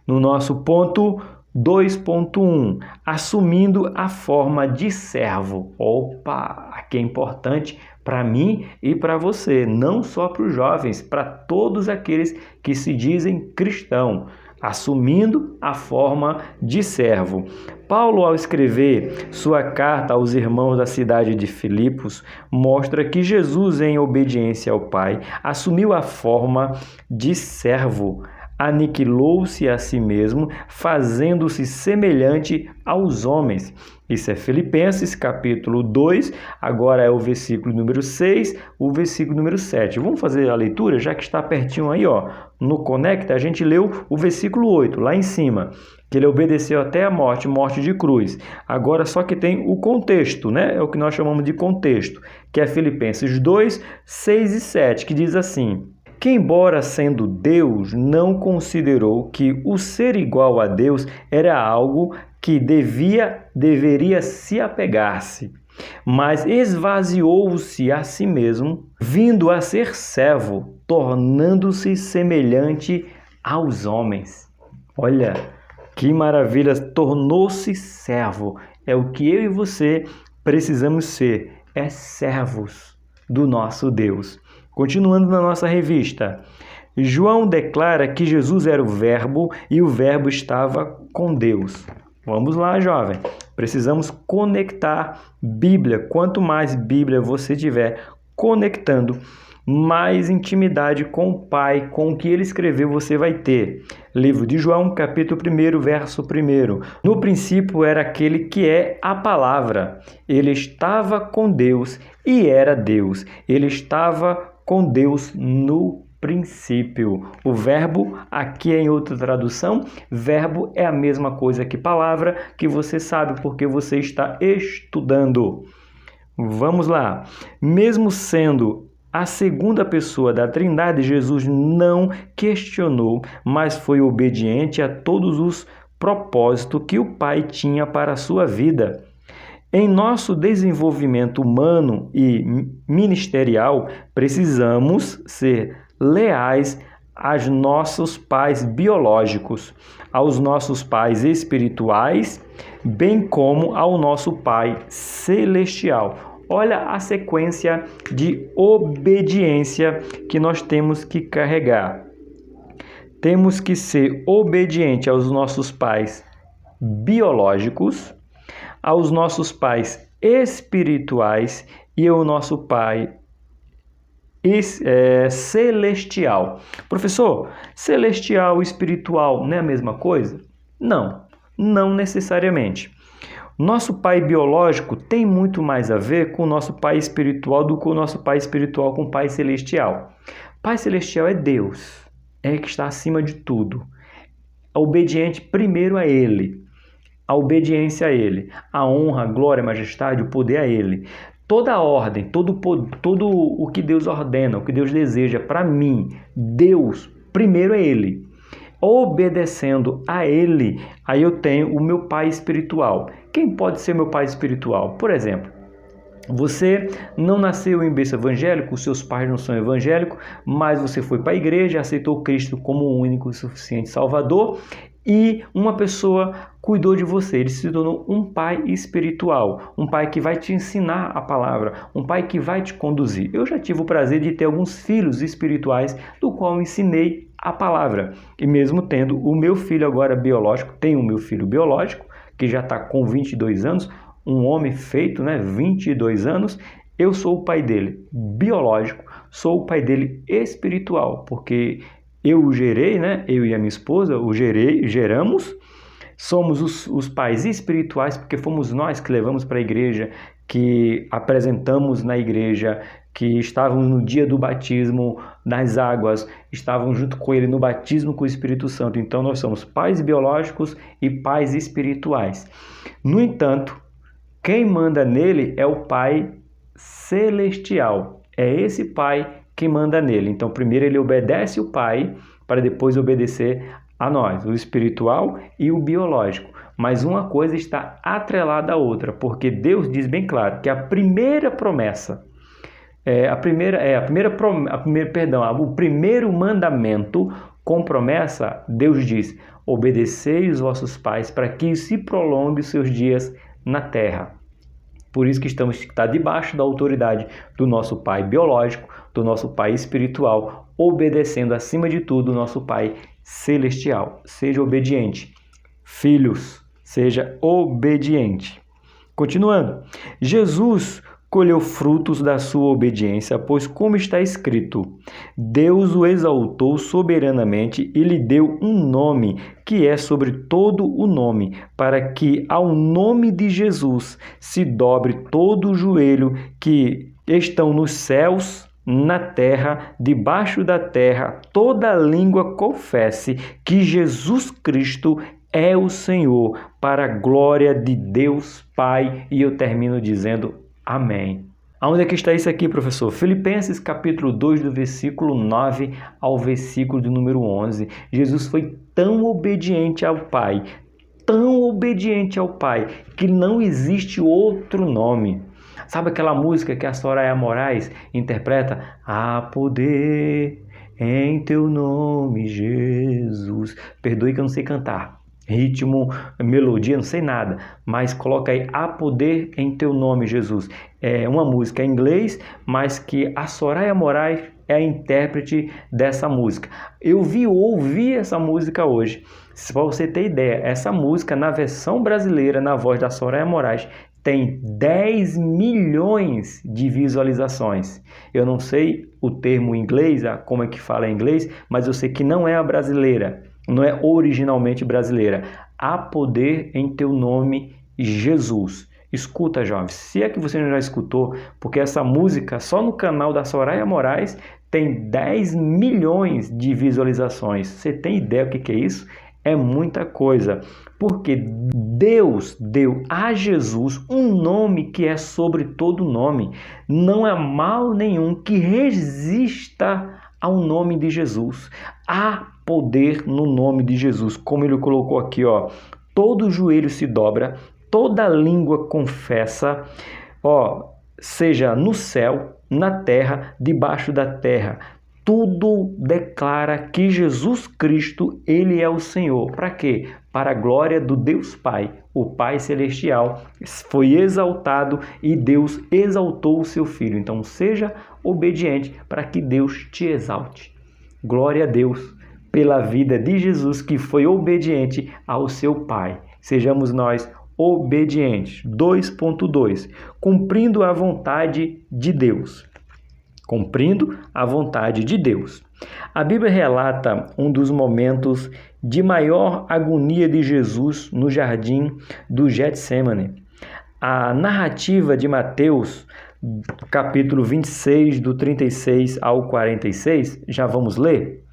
No nosso ponto 2.1, assumindo a forma de servo. Opa, aqui é importante para mim e para você, não só para os jovens, para todos aqueles que se dizem cristão, assumindo a forma de servo. Paulo, ao escrever sua carta aos irmãos da cidade de Filipos, mostra que Jesus, em obediência ao Pai, assumiu a forma de servo, aniquilou-se a si mesmo, fazendo-se semelhante aos homens. Isso é Filipenses, capítulo 2, agora é o versículo número 6, o versículo número 7. Vamos fazer a leitura, já que está pertinho aí, no Conecta, a gente leu o versículo 8, lá em cima, que ele obedeceu até a morte, morte de cruz. Agora só que tem o contexto, é o que nós chamamos de contexto, que é Filipenses 2, 6 e 7, que diz assim: que, embora sendo Deus, não considerou que o ser igual a Deus era algo que deveria se apegar-se, mas esvaziou-se a si mesmo, vindo a ser servo, tornando-se semelhante aos homens. Olha, que maravilha! Tornou-se servo. É o que eu e você precisamos ser, servos. do nosso Deus. Continuando na nossa revista, João declara que Jesus era o Verbo e o Verbo estava com Deus. Vamos lá, jovem. Precisamos conectar Bíblia. Quanto mais Bíblia você tiver conectando, mais intimidade com o Pai, com o que ele escreveu, você vai ter. Livro de João, capítulo 1, verso 1. No princípio era aquele que é a palavra. Ele estava com Deus e era Deus. Ele estava com Deus no princípio. O verbo, aqui em outra tradução, verbo é a mesma coisa que palavra, que você sabe porque você está estudando. Vamos lá. Mesmo sendo a segunda pessoa da Trindade, Jesus não questionou, mas foi obediente a todos os propósitos que o Pai tinha para a sua vida. Em nosso desenvolvimento humano e ministerial, precisamos ser leais aos nossos pais biológicos, aos nossos pais espirituais, bem como ao nosso Pai celestial. Olha a sequência de obediência que nós temos que carregar. Temos que ser obediente aos nossos pais biológicos, aos nossos pais espirituais e ao nosso Pai celestial. Professor, celestial e espiritual não é a mesma coisa? Não, não necessariamente. Nosso pai biológico tem muito mais a ver com o nosso pai espiritual do que o nosso pai espiritual com o pai celestial. Pai celestial é Deus, é que está acima de tudo. Obediente primeiro a Ele, a obediência a Ele, a honra, a glória, a majestade, o poder a Ele. Toda a ordem, todo o que Deus ordena, o que Deus deseja para mim, Deus, primeiro é Ele. Obedecendo a Ele, aí eu tenho o meu pai espiritual. Quem pode ser meu pai espiritual? Por exemplo, você não nasceu em berço evangélico, os seus pais não são evangélicos, mas você foi para a igreja, aceitou Cristo como o único e suficiente Salvador e uma pessoa cuidou de você. Ele se tornou um pai espiritual, um pai que vai te ensinar a palavra, um pai que vai te conduzir. Eu já tive o prazer de ter alguns filhos espirituais do qual eu ensinei a palavra. E mesmo tendo o meu filho agora biológico, tenho o meu filho biológico, que já está com 22 anos, um homem feito, 22 anos, eu sou o pai dele biológico, sou o pai dele espiritual, porque eu o gerei, eu e a minha esposa geramos, somos os pais espirituais, porque fomos nós que levamos para a igreja, que apresentamos na igreja, que estavam no dia do batismo nas águas, estavam junto com ele no batismo com o Espírito Santo. Então nós somos pais biológicos e pais espirituais. No entanto, quem manda nele é o Pai celestial. É esse Pai que manda nele. Então primeiro ele obedece o Pai para depois obedecer a nós, o espiritual e o biológico. Mas uma coisa está atrelada à outra, porque Deus diz bem claro que a primeira promessa, o primeiro mandamento com promessa, Deus diz: obedecei os vossos pais para que se prolongue os seus dias na terra. Por isso que estamos debaixo da autoridade do nosso pai biológico, do nosso pai espiritual, obedecendo acima de tudo o nosso pai celestial. Seja obediente. Filhos, seja obediente. Continuando, Jesus colheu frutos da sua obediência, pois como está escrito, Deus o exaltou soberanamente e lhe deu um nome que é sobre todo o nome, para que ao nome de Jesus se dobre todo o joelho que estão nos céus, na terra, debaixo da terra, toda língua confesse que Jesus Cristo é o Senhor, para a glória de Deus Pai. E eu termino dizendo amém. Aonde é que está isso aqui, professor? Filipenses capítulo 2, do versículo 9 ao versículo do número 11. Jesus foi tão obediente ao Pai, que não existe outro nome. Sabe aquela música que a Soraya Moraes interpreta? Há poder em teu nome, Jesus. Perdoe que eu não sei cantar. ritmo, melodia, não sei nada, mas coloca aí há poder em teu nome, Jesus. É uma música em inglês, mas que a Soraya Moraes é a intérprete dessa música. Eu ouvi essa música hoje. Para você ter ideia, essa música na versão brasileira, na voz da Soraya Moraes, tem 10 milhões de visualizações. Eu não sei o termo em inglês, como é que fala em inglês, mas eu sei que não é a brasileira, não é originalmente brasileira. Há poder em teu nome, Jesus. Escuta, jovens, se é que você já escutou, porque essa música só no canal da Soraya Moraes tem 10 milhões de visualizações. Você tem ideia do que é isso? É muita coisa, porque Deus deu a Jesus um nome que é sobre todo nome. Não há mal nenhum que resista ao nome de Jesus. Há poder no nome de Jesus, como ele colocou aqui, ó. Todo joelho se dobra, toda língua confessa, ó, seja no céu, na terra, debaixo da terra. Tudo declara que Jesus Cristo, ele é o Senhor. Para quê? Para a glória do Deus Pai. O Pai Celestial foi exaltado e Deus exaltou o seu Filho. Então, seja obediente para que Deus te exalte. Glória a Deus pela vida de Jesus que foi obediente ao seu Pai. Sejamos nós obedientes. 2.2. Cumprindo a vontade de Deus. Cumprindo a vontade de Deus. A Bíblia relata um dos momentos de maior agonia de Jesus no jardim do Getsêmani. A narrativa de Mateus, capítulo 26, do 36 ao 46, já vamos ler?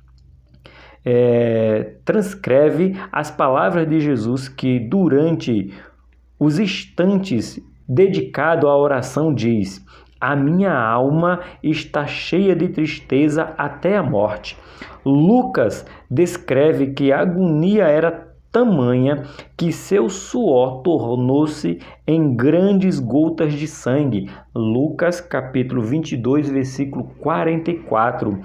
Transcreve as palavras de Jesus que, durante os instantes dedicados à oração, diz: a minha alma está cheia de tristeza até a morte. Lucas descreve que a agonia era tamanha que seu suor tornou-se em grandes gotas de sangue. Lucas capítulo 22, versículo 44.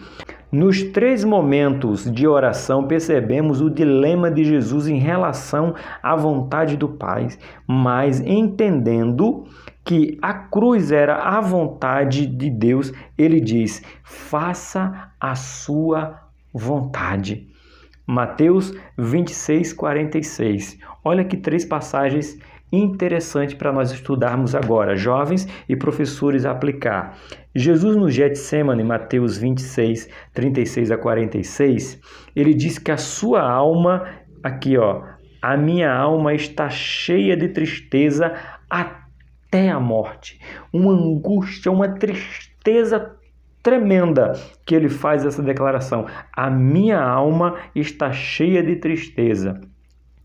Nos 3 momentos de oração percebemos o dilema de Jesus em relação à vontade do Pai, mas entendendo que a cruz era a vontade de Deus, ele diz: faça a sua vontade. Mateus 26, 46. Olha que 3 passagens interessantes para nós estudarmos agora, jovens e professores, aplicar. Jesus no Getsêmani, Mateus 26, 36 a 46, ele diz que a sua alma, aqui ó, a minha alma está cheia de tristeza até a morte. Uma angústia, uma tristeza tremenda que ele faz essa declaração. A minha alma está cheia de tristeza.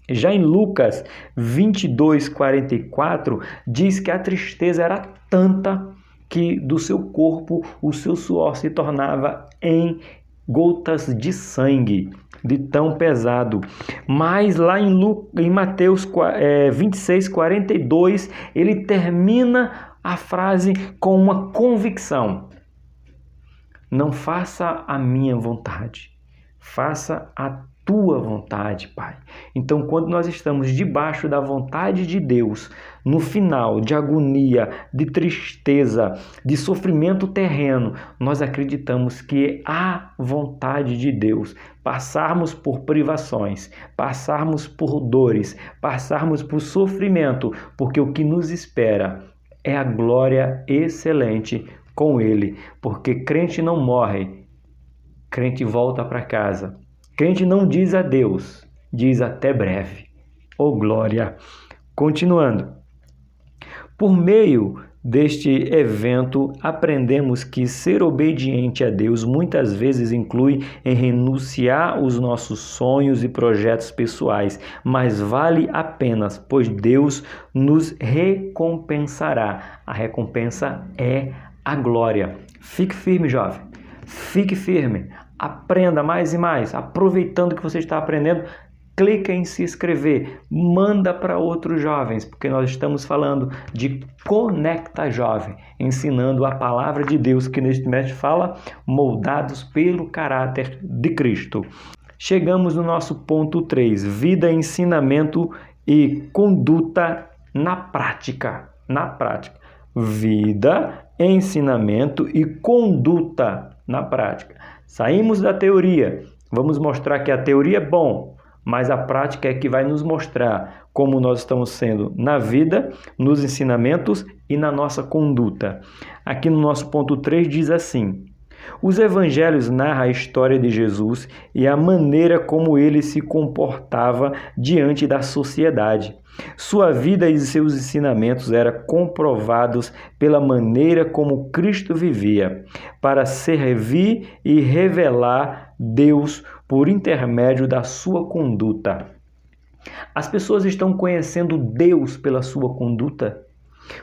Já em Lucas 22, 44, diz que a tristeza era tanta que do seu corpo o seu suor se tornava em gotas de sangue, de tão pesado. Mas lá em Mateus 26, 42, ele termina a frase com uma convicção: não faça a minha vontade, faça a tua vontade, Pai. Então, quando nós estamos debaixo da vontade de Deus, no final de agonia, de tristeza, de sofrimento terreno, nós acreditamos que é a vontade de Deus passarmos por privações, passarmos por dores, passarmos por sofrimento, porque o que nos espera é a glória excelente com Ele, porque crente não morre, crente volta para casa. Crente não diz adeus, diz até breve. Oh, glória! Continuando. Por meio deste evento, aprendemos que ser obediente a Deus muitas vezes inclui em renunciar os nossos sonhos e projetos pessoais, mas vale a pena, pois Deus nos recompensará. A recompensa é a glória. Fique firme, jovem. Fique firme. Aprenda mais e mais. Aproveitando que você está aprendendo, clica em se inscrever. Manda para outros jovens, porque nós estamos falando de Conecta Jovem, ensinando a palavra de Deus que neste mestre fala, moldados pelo caráter de Cristo. Chegamos no nosso ponto 3, vida, ensinamento e conduta na prática. Na prática. Vida, ensinamento e conduta na prática. Saímos da teoria. Vamos mostrar que a teoria é bom, mas a prática é que vai nos mostrar como nós estamos sendo na vida, nos ensinamentos e na nossa conduta. Aqui no nosso ponto 3 diz assim: os evangelhos narram a história de Jesus e a maneira como ele se comportava diante da sociedade. Sua vida e seus ensinamentos eram comprovados pela maneira como Cristo vivia, para servir e revelar Deus por intermédio da sua conduta. As pessoas estão conhecendo Deus pela sua conduta,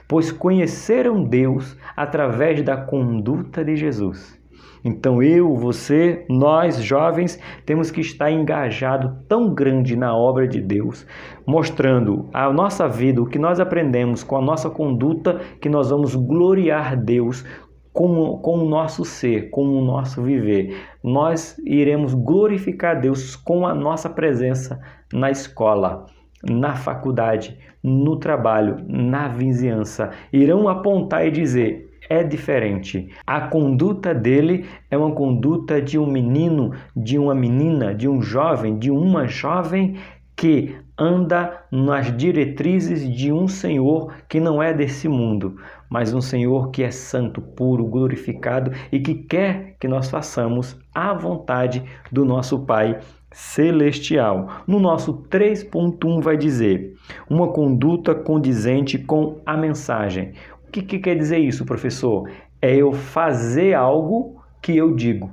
pois conheceram Deus através da conduta de Jesus. Então eu, você, nós jovens temos que estar engajado tão grande na obra de Deus, mostrando a nossa vida, o que nós aprendemos com a nossa conduta, que nós vamos gloriar Deus com o nosso ser, com o nosso viver. Nós iremos glorificar Deus com a nossa presença na escola, na faculdade, no trabalho, na vizinhança. Irão apontar e dizer: é diferente. A conduta dele é uma conduta de um menino, de uma menina, de um jovem, de uma jovem que anda nas diretrizes de um Senhor que não é desse mundo, mas um Senhor que é santo, puro, glorificado e que quer que nós façamos a vontade do nosso Pai celestial. No nosso 3.1 vai dizer: uma conduta condizente com a mensagem. O que quer dizer isso, professor? É eu fazer algo que eu digo.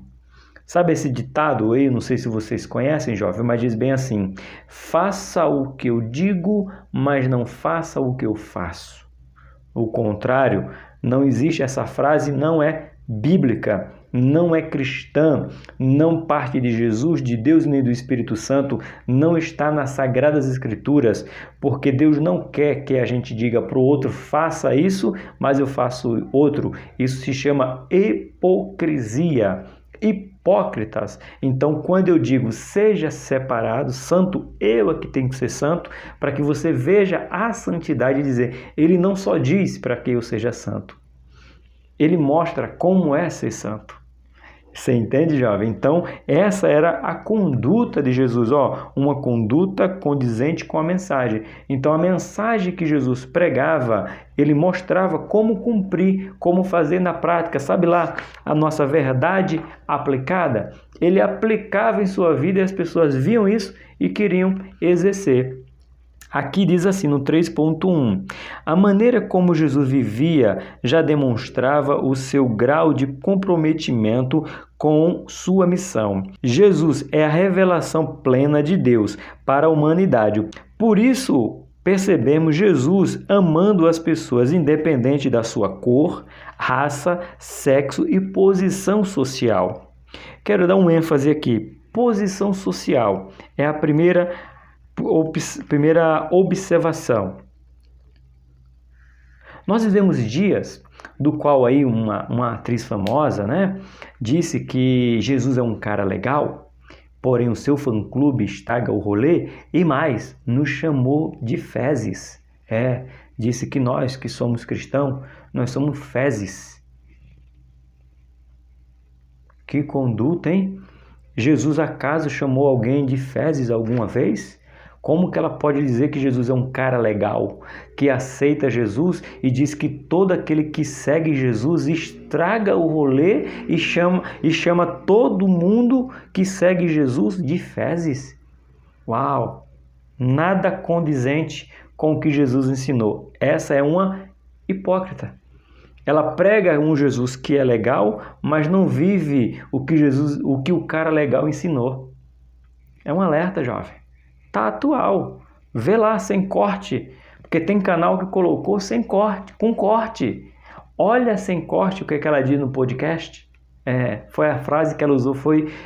Sabe esse ditado aí? Não sei se vocês conhecem, jovem, mas diz bem assim: faça o que eu digo, mas não faça o que eu faço. O contrário, não existe essa frase, não é bíblica, não é cristã, não parte de Jesus, de Deus nem do Espírito Santo, não está nas Sagradas Escrituras, porque Deus não quer que a gente diga para o outro: faça isso, mas eu faço outro. Isso se chama hipocrisia. Hipócritas. Então, quando eu digo seja separado, santo, eu é que tenho que ser santo, para que você veja a santidade e dizer: ele não só diz para que eu seja santo, ele mostra como é ser santo. Você entende, jovem? Então, essa era a conduta de Jesus, uma conduta condizente com a mensagem. Então, a mensagem que Jesus pregava, ele mostrava como cumprir, como fazer na prática. Sabe lá, a nossa verdade aplicada? Ele aplicava em sua vida e as pessoas viam isso e queriam exercer. Aqui diz assim no 3.1, a maneira como Jesus vivia já demonstrava o seu grau de comprometimento com sua missão. Jesus é a revelação plena de Deus para a humanidade. Por isso, percebemos Jesus amando as pessoas independente da sua cor, raça, sexo e posição social. Quero dar um ênfase aqui. Posição social é a primeira observação. Nós vivemos dias do qual aí uma atriz famosa, disse que Jesus é um cara legal, porém o seu fã-clube estraga o rolê e mais, nos chamou de fezes. Disse que nós que somos cristãos, nós somos fezes. Que conduta, hein? Jesus acaso chamou alguém de fezes alguma vez? Como que ela pode dizer que Jesus é um cara legal, que aceita Jesus e diz que todo aquele que segue Jesus estraga o rolê e chama todo mundo que segue Jesus de fezes? Uau! Nada condizente com o que Jesus ensinou. Essa é uma hipócrita. Ela prega um Jesus que é legal, mas não vive o que o cara legal ensinou. É um alerta, jovem. Tá atual. Vê lá sem corte, porque tem canal que colocou sem corte, com corte. Olha sem corte o que ela diz no podcast. Foi a frase que ela usou,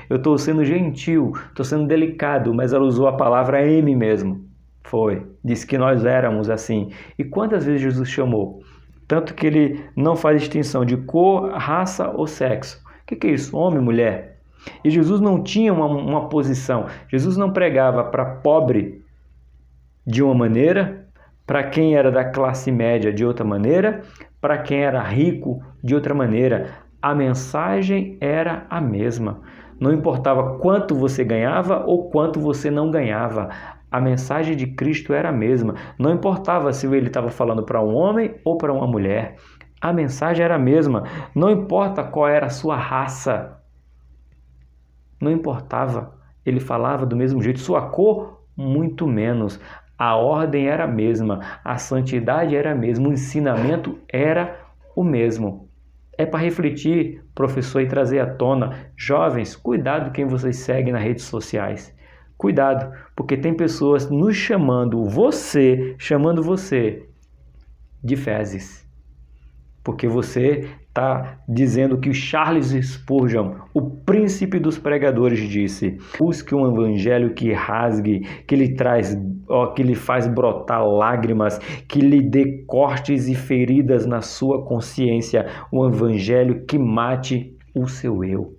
eu estou sendo gentil, estou sendo delicado, mas ela usou a palavra M mesmo. Disse que nós éramos assim. E quantas vezes Jesus chamou? Tanto que ele não faz distinção de cor, raça ou sexo. O que é isso? Homem, mulher? E Jesus não tinha uma posição. Jesus não pregava para pobre de uma maneira, para quem era da classe média de outra maneira, para quem era rico de outra maneira. A mensagem era a mesma. Não importava quanto você ganhava ou quanto você não ganhava. A mensagem de Cristo era a mesma. Não importava se ele estava falando para um homem ou para uma mulher. A mensagem era a mesma. Não importa qual era a sua raça. Não importava. Ele falava do mesmo jeito. Sua cor, muito menos. A ordem era a mesma. A santidade era a mesma. O ensinamento era o mesmo. É para refletir, professor, e trazer à tona. Jovens, cuidado quem vocês seguem nas redes sociais. Cuidado, porque tem pessoas nos chamando você de fezes. Porque você está dizendo que Charles Spurgeon, o príncipe dos pregadores, disse: busque um evangelho que rasgue, que lhe faz brotar lágrimas, que lhe dê cortes e feridas na sua consciência, um evangelho que mate o seu eu.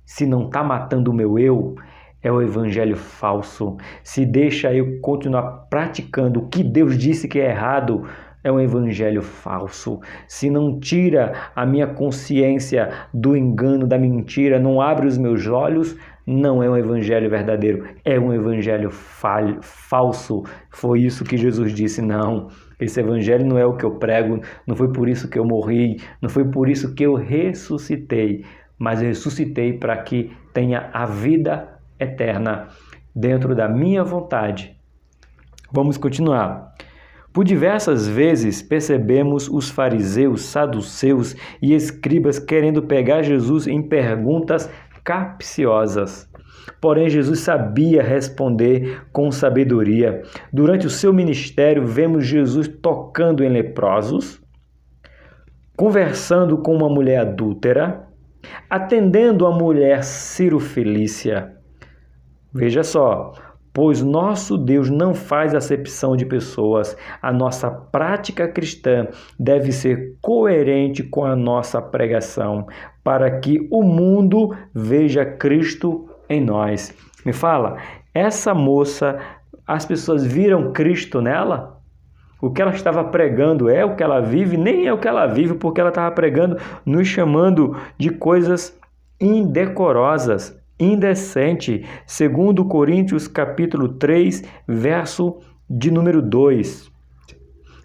Se não está matando o meu eu, é o evangelho falso. Se deixa eu continuar praticando o que Deus disse que é errado, é um evangelho falso. Se não tira a minha consciência do engano, da mentira, não abre os meus olhos, não é um evangelho verdadeiro, é um evangelho falso. Foi isso que Jesus disse. Não, esse evangelho não é o que eu prego, não foi por isso que eu morri, não foi por isso que eu ressuscitei, mas eu ressuscitei para que tenha a vida eterna dentro da minha vontade. Vamos continuar. Por diversas vezes percebemos os fariseus, saduceus e escribas querendo pegar Jesus em perguntas capciosas. Porém, Jesus sabia responder com sabedoria. Durante o seu ministério, vemos Jesus tocando em leprosos, conversando com uma mulher adúltera, atendendo a mulher cirofilícia. Veja só, pois nosso Deus não faz acepção de pessoas. A nossa prática cristã deve ser coerente com a nossa pregação, para que o mundo veja Cristo em nós. Me fala, essa moça, as pessoas viram Cristo nela? O que ela estava pregando é o que ela vive? Nem é o que ela vive, porque ela estava pregando, nos chamando de coisas indecorosas, indecente. Segundo Coríntios capítulo 3, verso de número 2.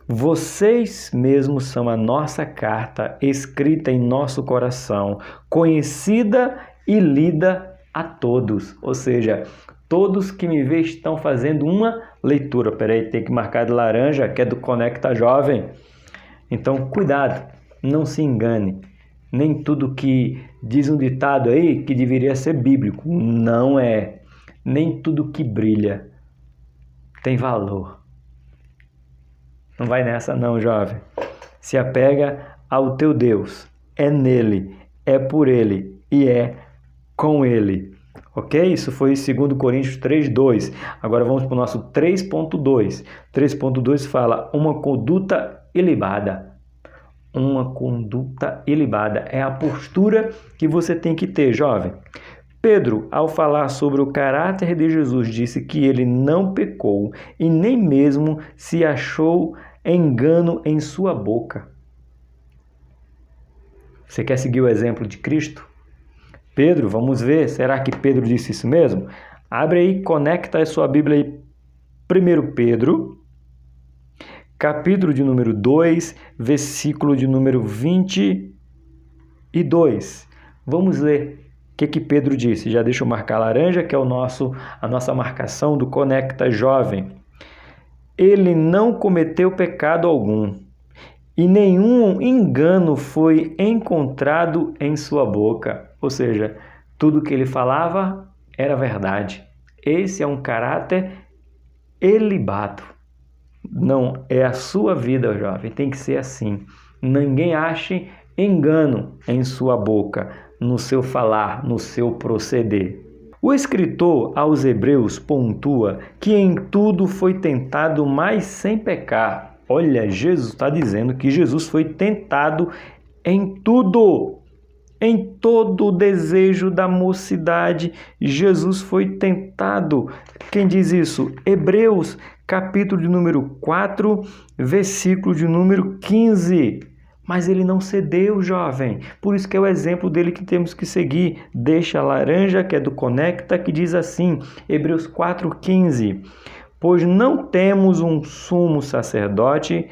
Vocês mesmos são a nossa carta, escrita em nosso coração, conhecida e lida a todos. Ou seja, todos que me veem estão fazendo uma leitura. Peraí, tem que marcar de laranja, que é do Conecta Jovem. Então, cuidado, não se engane. Nem tudo que diz um ditado aí que deveria ser bíblico. Não é. Nem tudo que brilha tem valor. Não vai nessa não, jovem. Se apega ao teu Deus. É nele, é por ele e é com ele. Ok? Isso foi 2 Coríntios 3:2. Agora vamos para o nosso 3.2. 3.2 fala uma conduta ilibada. Uma conduta ilibada. É a postura que você tem que ter, jovem. Pedro, ao falar sobre o caráter de Jesus, disse que ele não pecou e nem mesmo se achou engano em sua boca. Você quer seguir o exemplo de Cristo? Pedro, vamos ver, será que Pedro disse isso mesmo? Abre aí, conecta a sua Bíblia aí. 1 Pedro, capítulo de número 2, versículo de número 22. Vamos ler o que Pedro disse. Já deixa eu marcar laranja, que é a nossa marcação do Conecta Jovem. Ele não cometeu pecado algum, e nenhum engano foi encontrado em sua boca. Ou seja, tudo que ele falava era verdade. Esse é um caráter ilibado. Não é a sua vida, jovem. Tem que ser assim. Ninguém ache engano em sua boca, no seu falar, no seu proceder. O escritor aos Hebreus pontua que em tudo foi tentado, mas sem pecar. Olha, Jesus está dizendo que Jesus foi tentado em tudo, Em todo o desejo da mocidade, Jesus foi tentado. Quem diz isso? Hebreus, capítulo de número 4, versículo de número 15. Mas ele não cedeu, jovem. Por isso que é o exemplo dele que temos que seguir. Deixa a laranja, que é do Conecta, que diz assim, Hebreus 4,15. Pois não temos um sumo sacerdote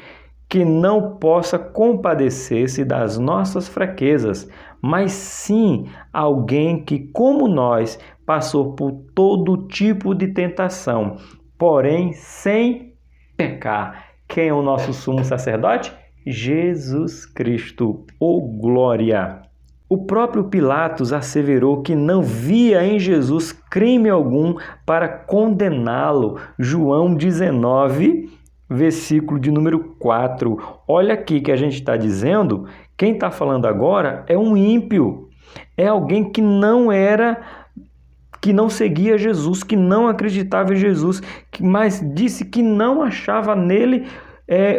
que não possa compadecer-se das nossas fraquezas, mas sim alguém que, como nós, passou por todo tipo de tentação, porém sem pecar. Quem é o nosso sumo sacerdote? Jesus Cristo, glória! O próprio Pilatos asseverou que não via em Jesus crime algum para condená-lo. João 19, versículo de número 4. Olha aqui que a gente está dizendo, quem está falando agora é um ímpio, é alguém que não seguia Jesus, que não acreditava em Jesus, mas disse que não achava nele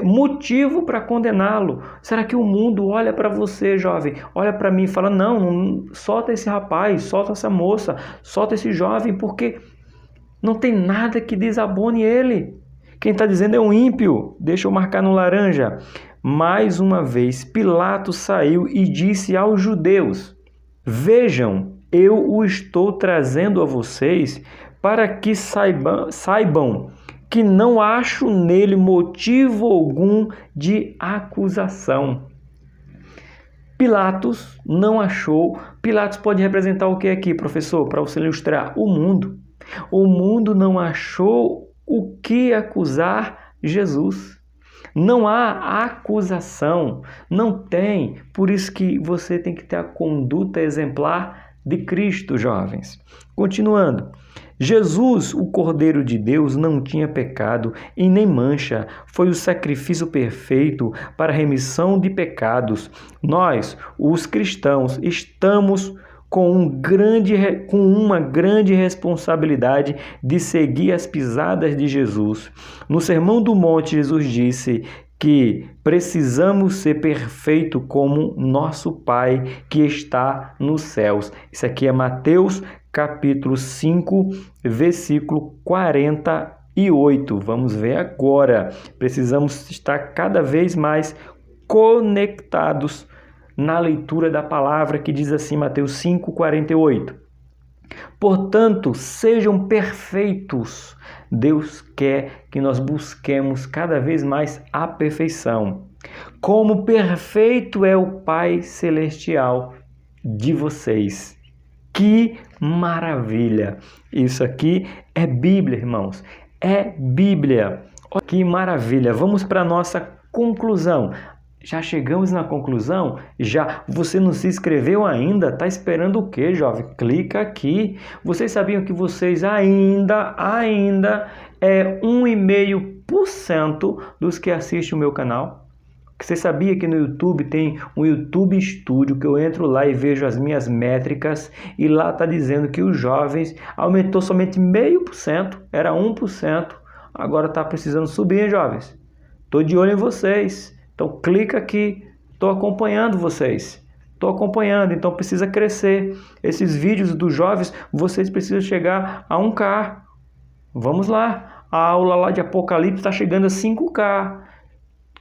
motivo para condená-lo. Será que o mundo olha para você, jovem, olha para mim e fala, não, solta esse rapaz, solta essa moça, solta esse jovem, porque não tem nada que desabone ele. Quem está dizendo é um ímpio. Deixa eu marcar no laranja. Mais uma vez, Pilatos saiu e disse aos judeus, vejam, eu o estou trazendo a vocês para que saibam que não acho nele motivo algum de acusação. Pilatos não achou. Pilatos pode representar o que aqui, professor? Para você ilustrar, o mundo. O mundo não achou o que acusar Jesus. Não há acusação, não tem. Por isso que você tem que ter a conduta exemplar de Cristo, jovens. Continuando. Jesus, o Cordeiro de Deus, não tinha pecado e nem mancha. Foi o sacrifício perfeito para a remissão de pecados. Nós, os cristãos, estamos com uma grande responsabilidade de seguir as pisadas de Jesus. No Sermão do Monte, Jesus disse que precisamos ser perfeitos como nosso Pai que está nos céus. Isso aqui é Mateus capítulo 5, versículo 48. Vamos ver agora. Precisamos estar cada vez mais conectados na leitura da palavra que diz assim, Mateus 5, 48. Portanto, sejam perfeitos. Deus quer que nós busquemos cada vez mais a perfeição. Como perfeito é o Pai Celestial de vocês. Que maravilha! Isso aqui é Bíblia, irmãos. É Bíblia. Que maravilha! Vamos para a nossa conclusão. Já chegamos na conclusão? Já. Você não se inscreveu ainda? Está esperando o quê, jovem? Clica aqui. Vocês sabiam que vocês ainda é 1,5% dos que assistem o meu canal? Você sabia que no YouTube tem um YouTube Studio, que eu entro lá e vejo as minhas métricas e lá está dizendo que os jovens aumentou somente 0,5%, era 1%, agora está precisando subir, hein, jovens? Estou de olho em vocês, então clica aqui, estou acompanhando vocês, então precisa crescer. Esses vídeos dos jovens, vocês precisam chegar a 1K, vamos lá, a aula lá de Apocalipse está chegando a 5K,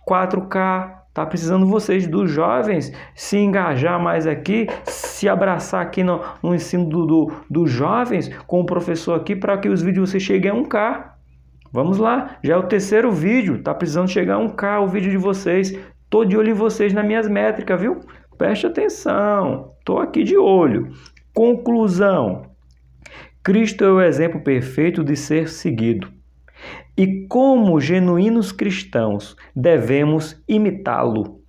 4K, tá precisando vocês dos jovens se engajar mais aqui, se abraçar aqui no ensino dos jovens com o professor aqui para que os vídeos vocês cheguem a 1K. Vamos lá, já é o terceiro vídeo, tá precisando chegar a 1K o vídeo de vocês. Tô de olho em vocês nas minhas métricas, viu? Preste atenção, tô aqui de olho. Conclusão: Cristo é o exemplo perfeito de ser seguido. E como genuínos cristãos, devemos imitá-lo,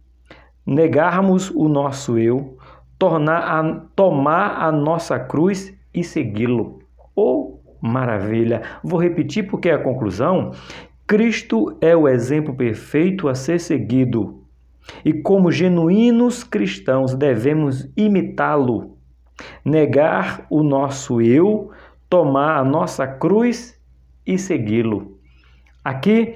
negarmos o nosso eu, tomar a nossa cruz e segui-lo. Maravilha! Vou repetir porque é a conclusão. Cristo é o exemplo perfeito a ser seguido. E como genuínos cristãos, devemos imitá-lo, negar o nosso eu, tomar a nossa cruz e segui-lo. Aqui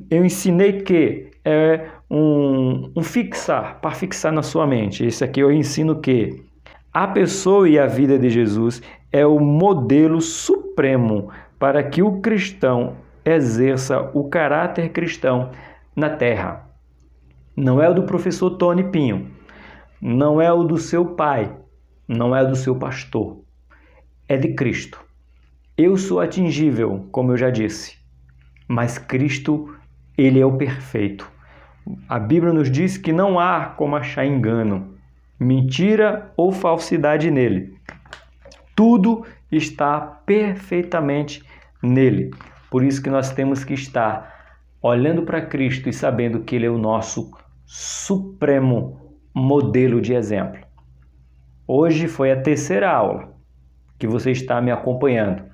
eu ensinei que é um fixar, para fixar na sua mente. Esse aqui eu ensino que A pessoa e a vida de Jesus é o modelo supremo para que o cristão exerça o caráter cristão na terra. Não é o do professor Tony Pinho, não é o do seu pai, não é o do seu pastor, é de Cristo. Eu sou atingível, como eu já disse, mas Cristo, ele é o perfeito. A Bíblia nos diz que não há como achar engano, mentira ou falsidade nele. Tudo está perfeitamente nele. Por isso que nós temos que estar olhando para Cristo e sabendo que ele é o nosso supremo modelo de exemplo. Hoje foi a terceira aula que você está me acompanhando.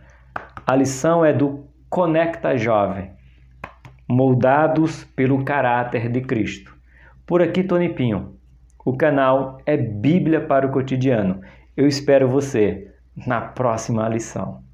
A lição é do Conecta Jovem, moldados pelo caráter de Cristo. Por aqui, Tony Pinho. O canal é Bíblia para o Cotidiano. Eu espero você na próxima lição.